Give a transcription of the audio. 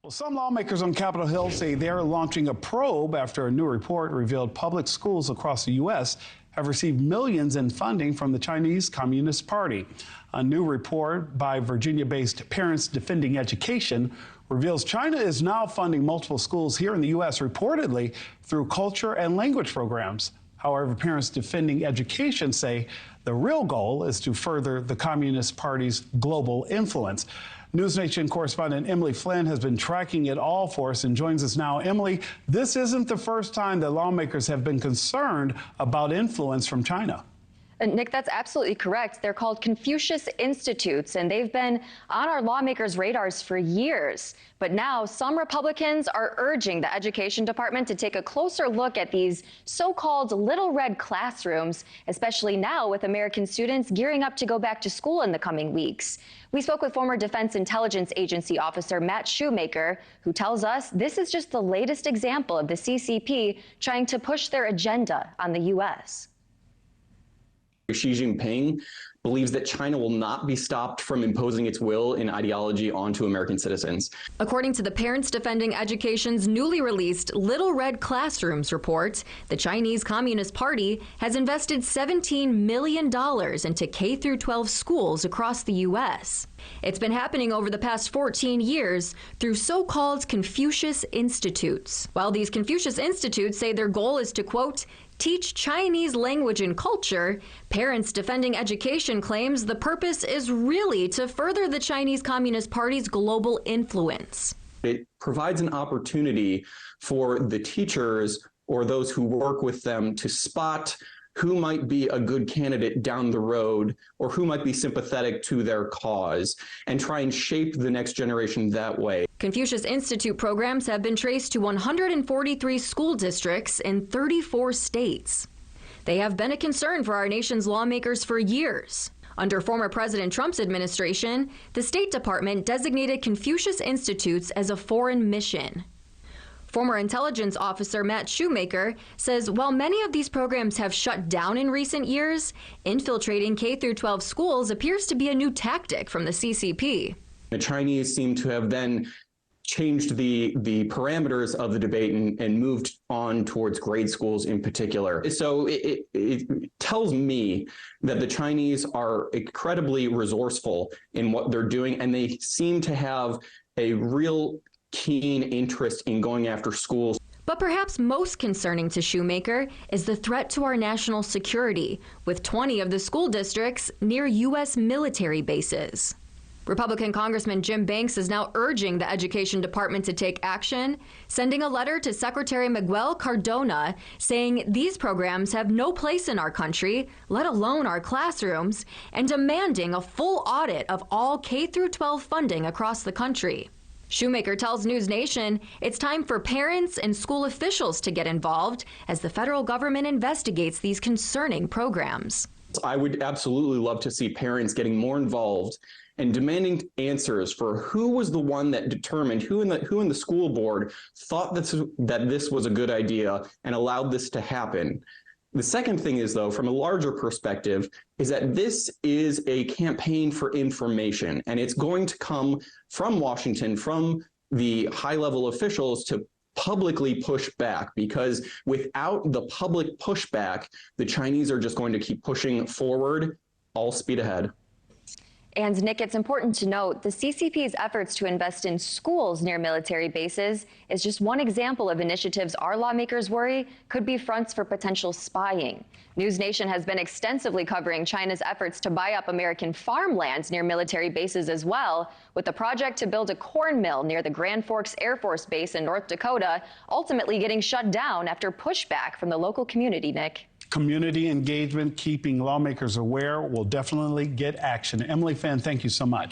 Well, some lawmakers on Capitol Hill say they are launching a probe after a new report revealed public schools across the U.S. have received millions in funding from the Chinese Communist Party. A new report by Virginia-based Parents Defending Education reveals China is now funding multiple schools here in the U.S. reportedly through culture and language programs. However, Parents Defending Education say the real goal is to further the Communist Party's global influence. NewsNation correspondent Emily Flynn has been tracking it all for us and joins us now. Emily, this isn't the first time that lawmakers have been concerned about influence from China. Nick, that's absolutely correct. They're called Confucius Institutes, and they've been on our lawmakers' radars for years. But now some Republicans are urging the Education Department to take a closer look at these so-called little red classrooms, especially now with American students gearing up to go back to school in the coming weeks. We spoke with former Defense Intelligence Agency officer Matt Shoemaker, who tells us this is just the latest example of the CCP trying to push their agenda on the U.S. Xi Jinping believes that China will not be stopped from imposing its will and ideology onto American citizens. According to the Parents Defending Education's newly released Little Red Classrooms report, the Chinese Communist Party has invested $17 million into K-12 schools across the U.S. It's been happening over the past 14 years through so-called Confucius Institutes. While these Confucius Institutes say their goal is to, quote, teach Chinese language and culture, Parents Defending Education claims the purpose is really to further the Chinese Communist Party's global influence. It provides an opportunity for the teachers or those who work with them to spot who might be a good candidate down the road or who might be sympathetic to their cause and try and shape the next generation that way. Confucius Institute programs have been traced to 143 school districts in 34 states. They have been a concern for our nation's lawmakers for years. Under former President Trump's administration, the State Department designated Confucius Institutes as a foreign mission. Former intelligence officer Matt Shoemaker says while many of these programs have shut down in recent years, infiltrating K-12 schools appears to be a new tactic from the CCP. The Chinese seem to have then changed the parameters of the debate and moved on towards grade schools in particular. So it tells me that the Chinese are incredibly resourceful in what they're doing, and they seem to have a real keen interest in going after schools. But perhaps most concerning to Shoemaker is the threat to our national security, with 20 of the school districts near U.S. military bases. Republican Congressman Jim Banks is now urging the Education Department to take action, sending a letter to Secretary Miguel Cardona saying these programs have no place in our country, let alone our classrooms, and demanding a full audit of all K-12 funding across the country. Shoemaker tells NewsNation it's time for parents and school officials to get involved as the federal government investigates these concerning programs. I would absolutely love to see parents getting more involved and demanding answers for who was the one that determined, who in the school board thought that this was a good idea and allowed this to happen. The second thing is, though, from a larger perspective, is that this is a campaign for information, and it's going to come from Washington, from the high-level officials to publicly push back, because without the public pushback, the Chinese are just going to keep pushing forward, all speed ahead. And Nick, it's important to note the CCP's efforts to invest in schools near military bases is just one example of initiatives our lawmakers worry could be fronts for potential spying. NewsNation has been extensively covering China's efforts to buy up American farmlands near military bases as well, with the project to build a corn mill near the Grand Forks Air Force Base in North Dakota ultimately getting shut down after pushback from the local community, Nick. Community engagement, keeping lawmakers aware, will definitely get action. Emily Flynn, thank you so much.